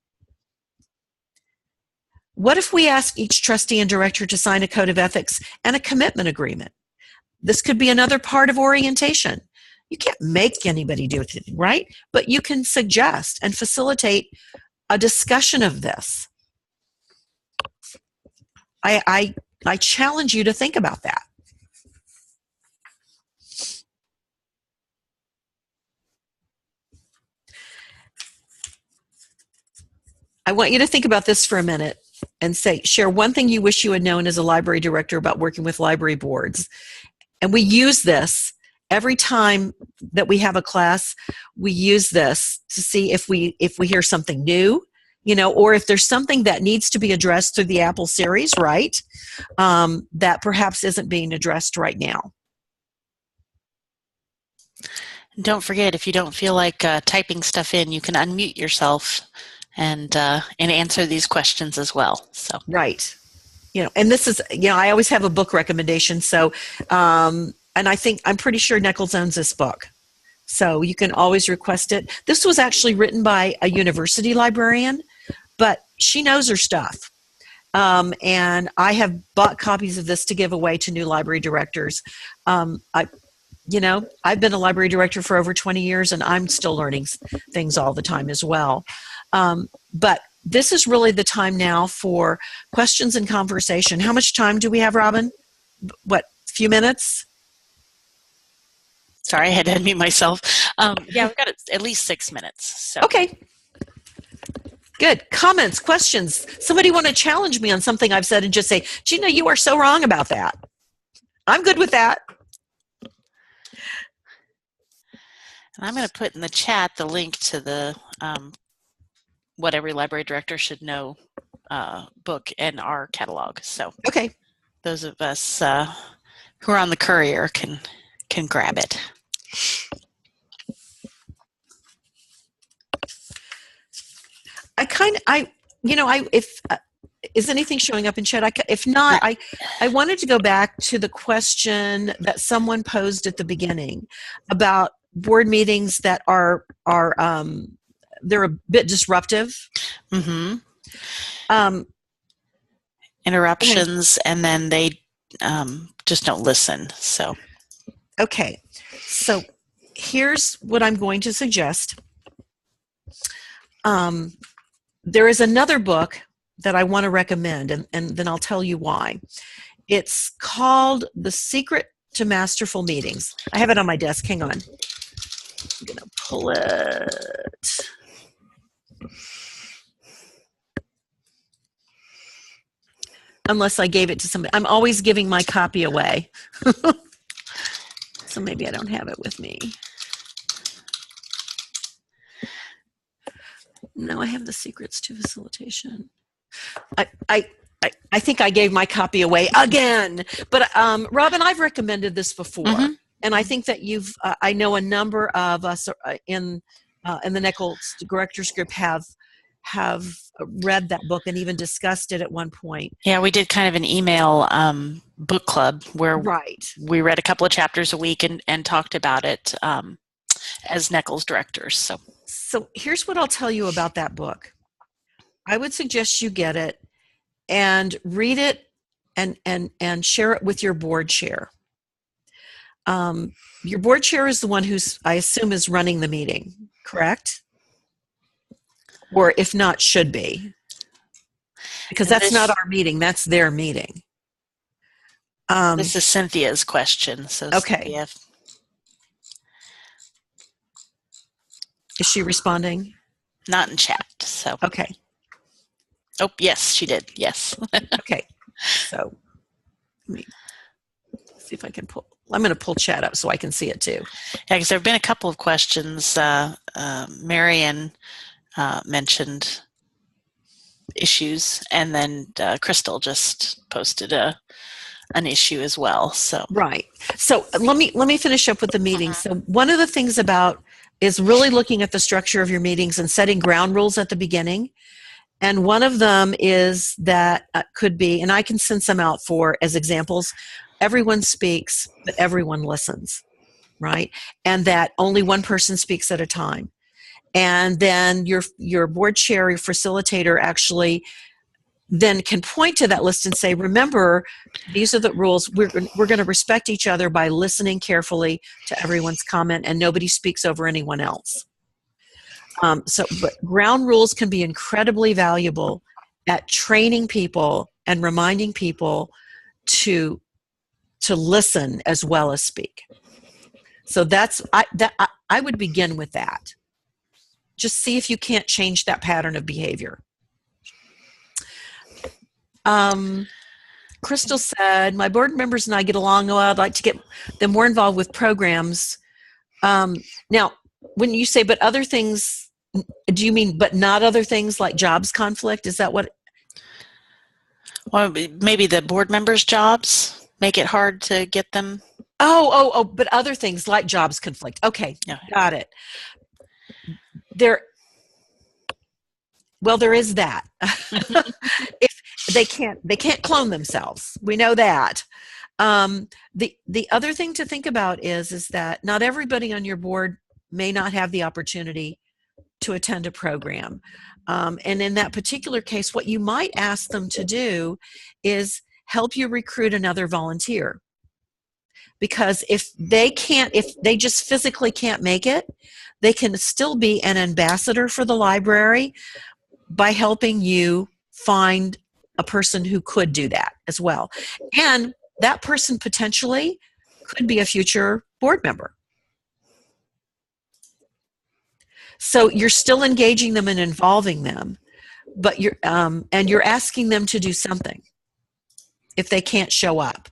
What if we ask each trustee and director to sign a code of ethics and a commitment agreement? This could be another part of orientation. You can't make anybody do it, right? But you can suggest and facilitate a discussion of this. I challenge you to think about that. I want you to think about this for a minute and share one thing you wish you had known as a library director about working with library boards. And we use this every time that we have a class. We use this to see if we hear something new, or if there's something that needs to be addressed through the Apple series, right, that perhaps isn't being addressed right now. Don't forget, if you don't feel like typing stuff in, you can unmute yourself and answer these questions as well. So right, and this is, I always have a book recommendation. So, and I'm pretty sure Nichols owns this book, so you can always request it. This was actually written by a university librarian, but she knows her stuff. And I have bought copies of this to give away to new library directors. I've been a library director for over 20 years, and I'm still learning things all the time as well. But this is really the time now for questions and conversation. How much time do we have, Robin? What, a few minutes? Sorry, I had to unmute myself. Yeah, we've got at least 6 minutes. So. Okay. Good. Comments, questions. Somebody want to challenge me on something I've said and just say, Gina, you are so wrong about that. I'm good with that. And I'm going to put in the chat the link to the What Every Library Director Should Know book and our catalog. So okay, those of us who are on the courier can grab it. Is anything showing up in chat? If not, I wanted to go back to the question that someone posed at the beginning about board meetings that are they're a bit disruptive. Mm-hmm. Interruptions, and then they just don't listen. So, okay. So here's what I'm going to suggest. There is another book that I want to recommend, and then I'll tell you why. It's called The Secret to Masterful Meetings. I have it on my desk. Hang on. I'm going to pull it. Unless I gave it to somebody. I'm always giving my copy away. So maybe I don't have it with me. No, I have The Secrets to Facilitation. I think I gave my copy away again. But Robin, I've recommended this before, mm-hmm. and I think that I know a number of us in the Nichols Directors Group have read that book and even discussed it at one point. Yeah, we did kind of an email book club where we read a couple of chapters a week and talked about it as Nichols directors. So here's what I'll tell you about that book. I would suggest you get it and read it and share it with your board chair. Your board chair is the one I assume is running the meeting, correct? Or if not, should be. Because that's not our meeting, that's their meeting. This is Cynthia's question. So okay. Cynthia. Is she responding? Not in chat. So okay. Oh, yes, she did. Yes. Okay. So let me see if I can pull. I'm going to pull chat up so I can see it too. Yeah, because there have been a couple of questions. Marion mentioned issues, and then Crystal just posted an issue as well. So right. So let me finish up with the meeting. So one of the things is really looking at the structure of your meetings and setting ground rules at the beginning. And one of them is that could be, and I can send some out as examples, everyone speaks, but everyone listens, right? And that only one person speaks at a time. And then your board chair, your facilitator actually then can point to that list and say, remember, these are the rules. We're going to respect each other by listening carefully to everyone's comment, and nobody speaks over anyone else. But ground rules can be incredibly valuable at training people and reminding people to listen as well as speak. So I would begin with that. Just see if you can't change that pattern of behavior. Crystal said, my board members and I get along well. I'd like to get them more involved with programs. Now, when you say, but other things Do you mean, but not other things like jobs conflict? Is that what? Well, maybe the board members' jobs make it hard to get them. Oh, but other things like jobs conflict. Okay, Yeah. got it. There, well, there is that. If they can't clone themselves. We know that. The other thing to think about is that not everybody on your board may not have the opportunity to attend a program. And in that particular case, what you might ask them to do is help you recruit another volunteer. Because if they just physically can't make it, they can still be an ambassador for the library by helping you find a person who could do that as well. And that person potentially could be a future board member. So you're still engaging them and involving them, but you're asking them to do something if they can't show up.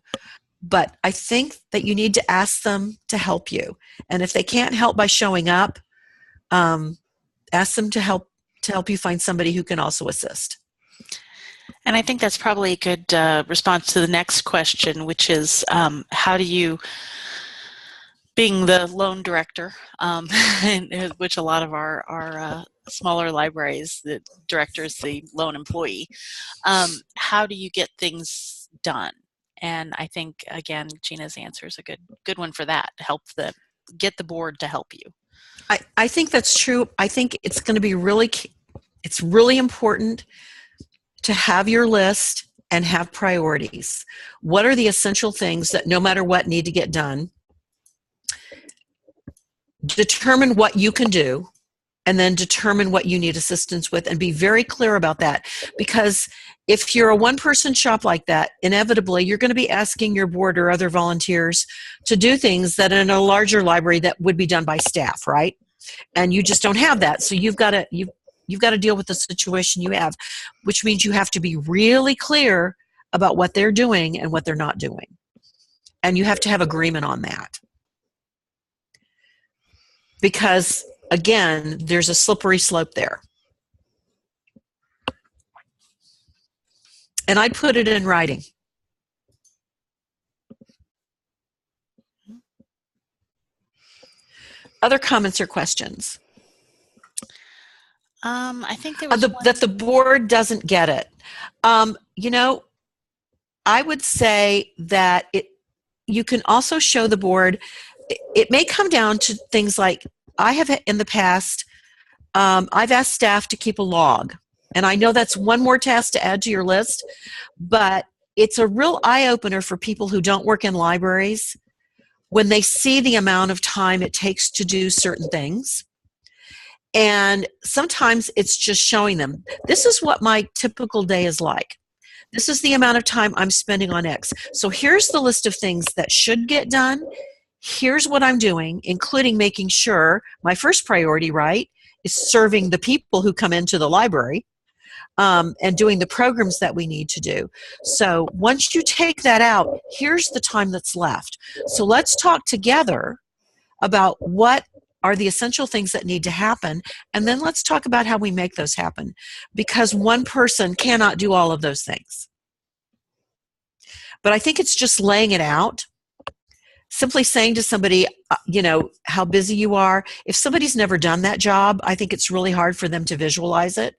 But I think that you need to ask them to help you, and if they can't help by showing up, ask them to help you find somebody who can also assist. And I think that's probably a good response to the next question, which is how do you, being the lone director, which a lot of our smaller libraries, the director is the lone employee, how do you get things done? And I think, again, Gina's answer is a good one for that, get the board to help you. I think that's true. I think it's going to be it's really important to have your list and have priorities. What are the essential things that no matter what need to get done? Determine what you can do, and then determine what you need assistance with, and be very clear about that. Because if you're a one-person shop like that, inevitably you're going to be asking your board or other volunteers to do things that in a larger library that would be done by staff, right? And you just don't have that. So you've got to deal with the situation you have, which means you have to be really clear about what they're doing and what they're not doing. And you have to have agreement on that. Because, again, there's a slippery slope there. And I put it in writing. Other comments or questions? I think there was that the board doesn't get it. I would say that you can also show the board. It may come down to things like, I have in the past, I've asked staff to keep a log. And I know that's one more task to add to your list, but it's a real eye-opener for people who don't work in libraries when they see the amount of time it takes to do certain things. And sometimes it's just showing them, this is what my typical day is like. This is the amount of time I'm spending on X. So here's the list of things that should get done. Here's what I'm doing, including making sure my first priority, right, is serving the people who come into the library, and doing the programs that we need to do. So once you take that out, here's the time that's left. So let's talk together about what are the essential things that need to happen, and then let's talk about how we make those happen, because one person cannot do all of those things. But I think it's just laying it out, simply saying to somebody, how busy you are. If somebody's never done that job, I think it's really hard for them to visualize it.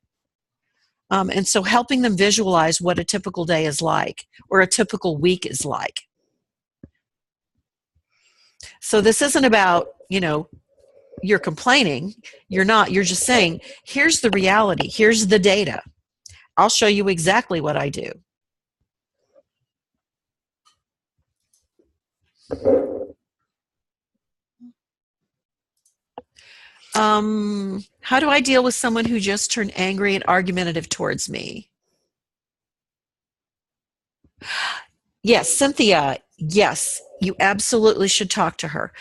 And so helping them visualize what a typical day is like, or a typical week is like. So this isn't about, you're complaining. You're not. You're just saying, here's the reality. Here's the data. I'll show you exactly what I do. How do I deal with someone who just turned angry and argumentative towards me? Yes, Cynthia, yes, you absolutely should talk to her.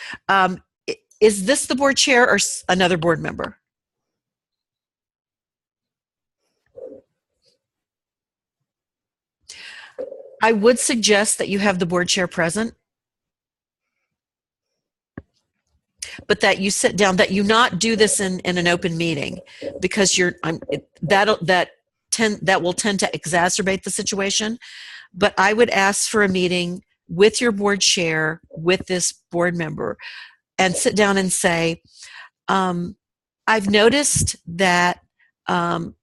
Is this the board chair or another board member? I would suggest that you have the board chair present. but that you sit down, that you not do this in an open meeting, because that will tend to exacerbate the situation. But I would ask for a meeting with your board chair, with this board member, and sit down and say, I've noticed that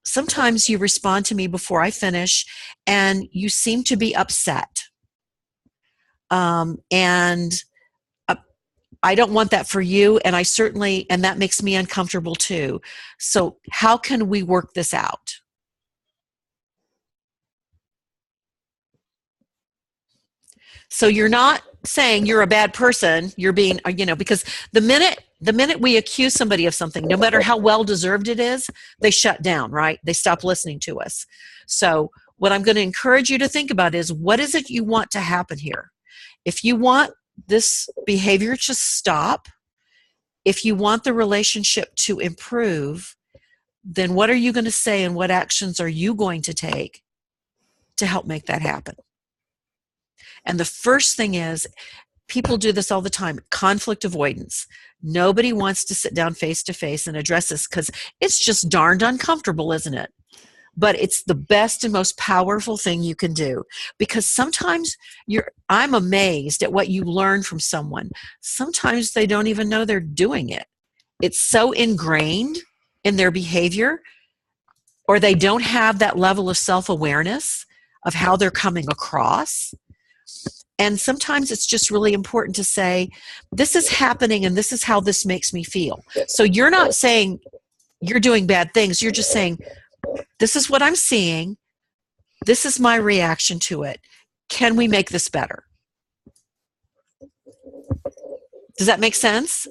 sometimes you respond to me before I finish, and you seem to be upset. And I don't want that for you, and and that makes me uncomfortable too. So how can we work this out? So you're not saying you're a bad person. You're being, because the minute we accuse somebody of something, no matter how well deserved it is, they shut down, right? They stop listening to us. So what I'm going to encourage you to think about is, what is it you want to happen here? If you want this behavior to stop, if you want the relationship to improve, then what are you going to say, and what actions are you going to take to help make that happen? And the first thing is, people do this all the time, conflict avoidance. Nobody wants to sit down face to face and address this because it's just darned uncomfortable, isn't it? But it's the best and most powerful thing you can do, because sometimes I'm amazed at what you learn from someone. Sometimes they don't even know they're doing it. It's so ingrained in their behavior, or they don't have that level of self-awareness of how they're coming across. And sometimes it's just really important to say, this is happening and this is how this makes me feel. So you're not saying you're doing bad things. You're just saying, this is what I'm seeing. This is my reaction to it. Can we make this better? Does that make sense?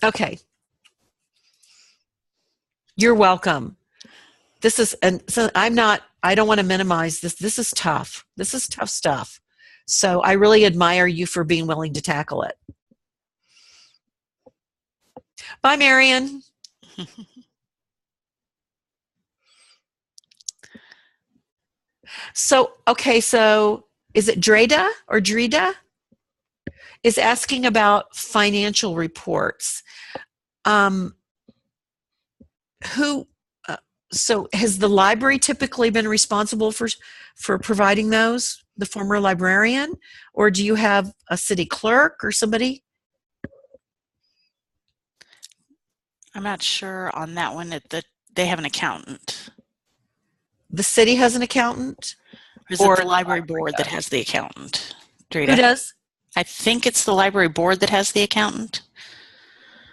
Okay. You're welcome. I don't want to minimize this. This is tough. This is tough stuff. So I really admire you for being willing to tackle it. Bye, Marion. So is it Dreda or Dreda? Is asking about financial reports. So has the library typically been responsible for providing those, the former librarian, or do you have a city clerk or somebody? I'm not sure on that one. They have an accountant. The city has an accounnt? Or is it the library board that has the accountant? Drita? Who does? I think it's the library board that has the accountant.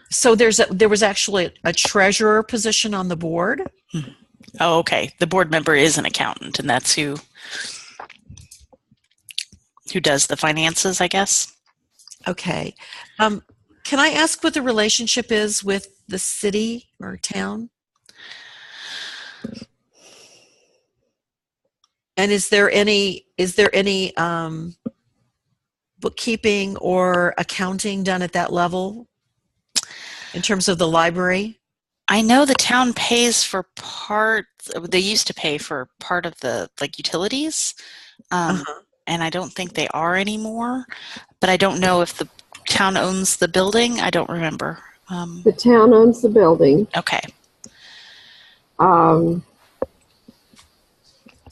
So there was actually a treasurer position on the board? Oh, okay. The board member is an accountant, and that's who does the finances, I guess. Okay. Can I ask what the relationship is with the city or town? And is there any bookkeeping or accounting done at that level in terms of the library? I know the town pays for they used to pay for part of the utilities, and I don't think they are anymore, but I don't know if the town owns the building. I don't remember. The town owns the building. Okay.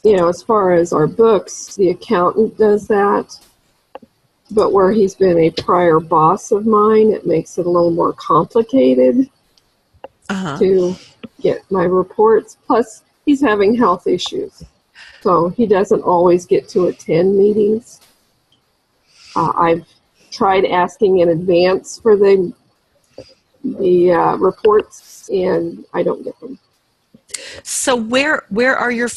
As far as our books, the accountant does that. But where he's been a prior boss of mine, it makes it a little more complicated to get my reports. Plus, he's having health issues, so he doesn't always get to attend meetings. I've tried asking in advance for the reports, and I don't get them. So where are your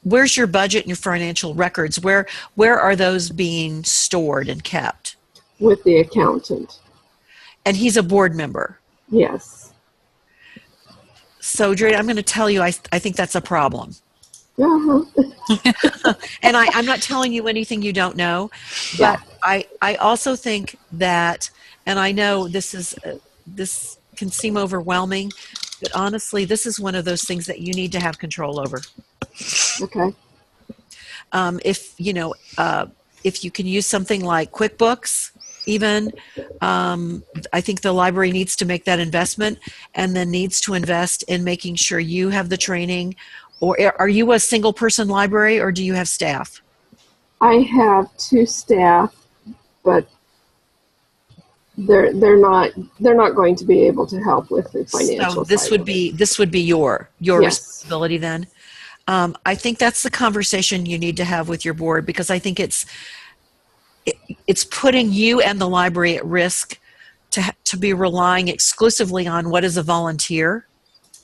where's your budget and your financial records? Where are those being stored and kept? With the accountant. And he's a board member? Yes. So, Dre, I'm going to tell you, I think that's a problem. Uh-huh. And I'm not telling you anything you don't know, but yeah. I also think that, and I know this can seem overwhelming, but honestly, this is one of those things that you need to have control over. Okay. If you can use something like QuickBooks, even. I think the library needs to make that investment, and then needs to invest in making sure you have the training. Or are you a single person library, or do you have staff? I have 2 staff, but they're not going to be able to help with the financial So this side would of be it. this would be your Yes. responsibility then. I think that's the conversation you need to have with your board, because I think it's putting you and the library at risk to be relying exclusively on what is a volunteer,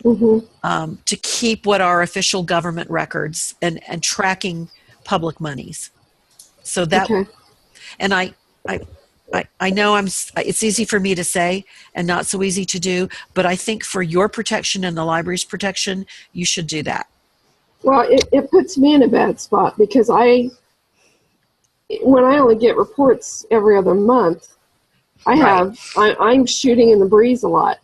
to keep what are official government records and tracking public monies. So that, Okay. and I know it's easy for me to say and not so easy to do, but I think for your protection and the library's protection, you should do that. Well, it puts me in a bad spot because when I only get reports every other month, I'm shooting in the breeze a lot.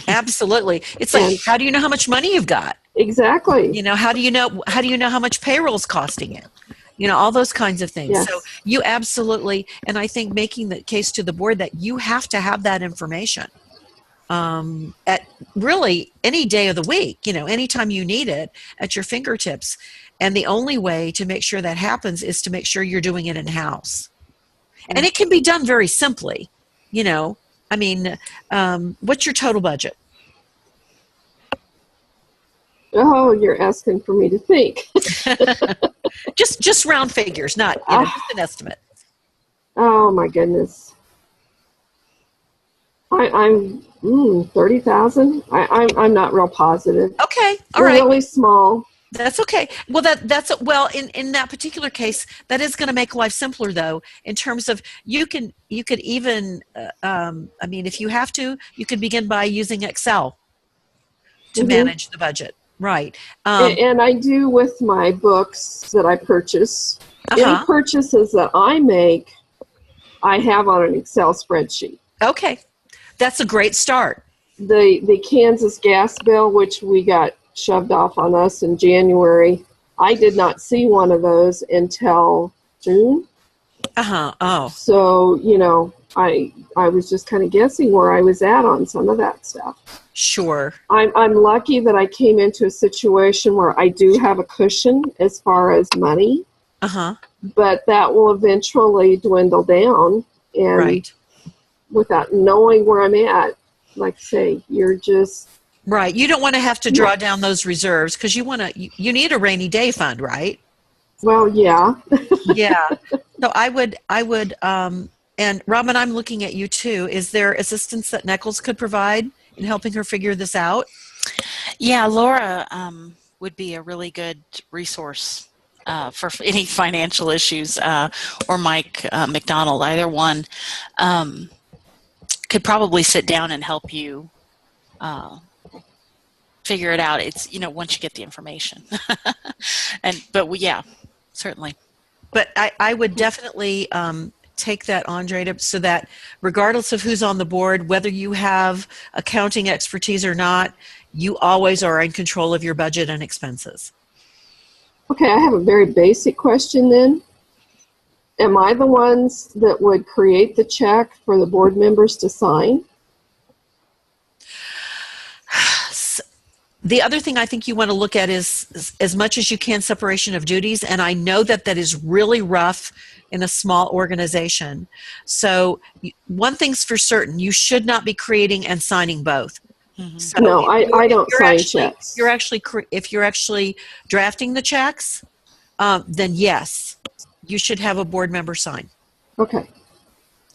Absolutely. It's like, And how do you know how much money you've got? exactly. You know, how do you know how much payroll's costing you? You know, all those kinds of things. Yes. So you absolutely, and I think making the case to the board that you have to have that information at really any day of the week, you know, anytime you need it at your fingertips. And the only way to make sure that happens is to make sure you're doing it in-house. And it can be done very simply, you know. I mean, what's your total budget? Oh, you're asking for me to think. just round figures, not, you know, just an estimate. Oh my goodness. I'm 30,000. I'm not real positive. Okay, all We're right. really small. That's okay. Well, that's well, in that particular case, that is going to make life simpler, though, in terms of you could even, I mean, if you have to, you could begin by using Excel to manage the budget, right? And I do with my books that I purchase. Any purchases that I make, I have on an Excel spreadsheet. Okay, that's a great start. The Kansas gas bill, which we got shoved off on us in January, I did not see one of those until June. Oh. So, you know, I was just kind of guessing where I was at on some of that stuff. Sure. I'm lucky that I came into a situation where I do have a cushion as far as money. But that will eventually dwindle down, and without knowing where I'm at, like I say, you're just right. You don't want to have to draw down those reserves because you you need a rainy day fund, right? Well, yeah. Yeah. So I would, and Robin, I'm looking at you too. Is there assistance that Nichols could provide in helping her figure this out? Yeah, Laura would be a really good resource for any financial issues, or Mike McDonald, either one, could probably sit down and help you figure it out. It's, you know, once you get the information. But yeah, certainly. But I would definitely take that, Andre, so that regardless of who's on the board, whether you have accounting expertise or not, you always are in control of your budget and expenses. Okay, I have a very basic question then. Am I the ones that would create the check for the board members to sign? The other thing I think you want to look at is as much as you can, separation of duties. And I know that is really rough in a small organization. So one thing's for certain, you should not be creating and signing both. So no, I don't sign checks. If you're actually drafting the checks, then yes, you should have a board member sign. Okay.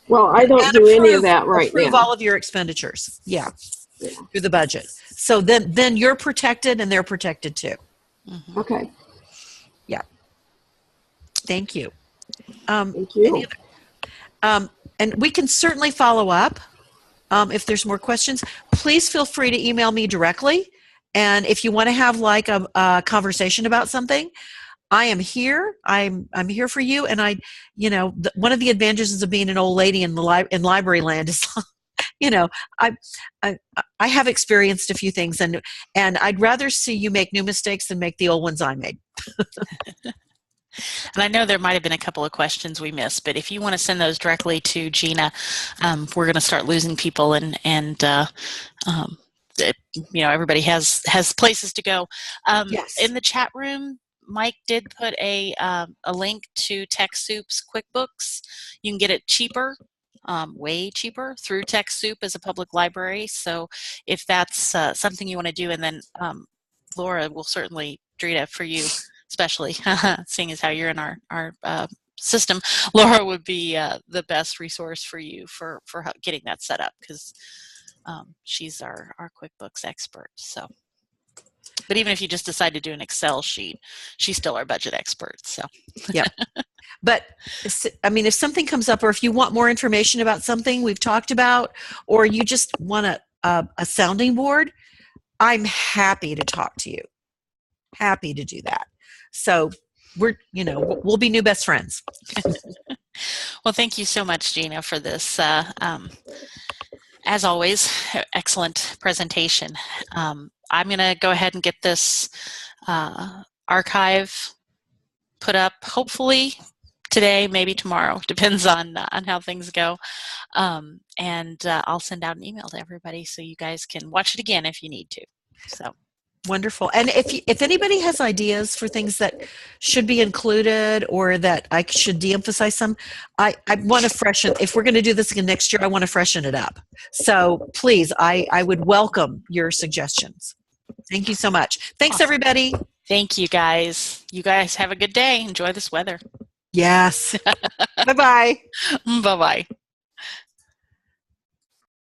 Well, I don't do any of that right now. Approve all of your expenditures. Yeah. Through the budget. So then you're protected and they're protected too. Okay. Yeah. Thank you. Thank you. And we can certainly follow up if there's more questions. Please feel free to email me directly. And if you want to have like a conversation about something, I am here. I'm here for you. And one of the advantages of being an old lady in library land is, you know, I have experienced a few things, and I'd rather see you make new mistakes than make the old ones I made. And I know there might have been a couple of questions we missed, but if you want to send those directly to Gina, we're going to start losing people, and everybody has places to go. Yes. In the chat room, Mike did put a link to TechSoup's QuickBooks. You can get it cheaper, way cheaper, through TechSoup as a public library. So if that's something you want to do, and then Laura will certainly, Drita, for you especially, seeing as how you're in our system, Laura would be the best resource for you for getting that set up, because she's our QuickBooks expert. So, but even if you just decide to do an Excel sheet, she's still our budget expert. So, yeah. But I mean, if something comes up, or if you want more information about something we've talked about, or you just want a sounding board, I'm happy to talk to you. Happy to do that. So we'll be new best friends. Well, thank you so much, Gina, for this. As always, excellent presentation. I'm going to go ahead and get this archive put up, hopefully today, maybe tomorrow, depends on how things go. And I'll send out an email to everybody so you guys can watch it again if you need to. So. Wonderful. And if anybody has ideas for things that should be included, or that I should de-emphasize some, I want to freshen, if we're going to do this again next year, I want to freshen it up. So please, I would welcome your suggestions. Thank you so much. Thanks, Awesome. everybody. Thank you, guys. You guys have a good day. Enjoy this weather. Yes. Bye-bye. Bye-bye.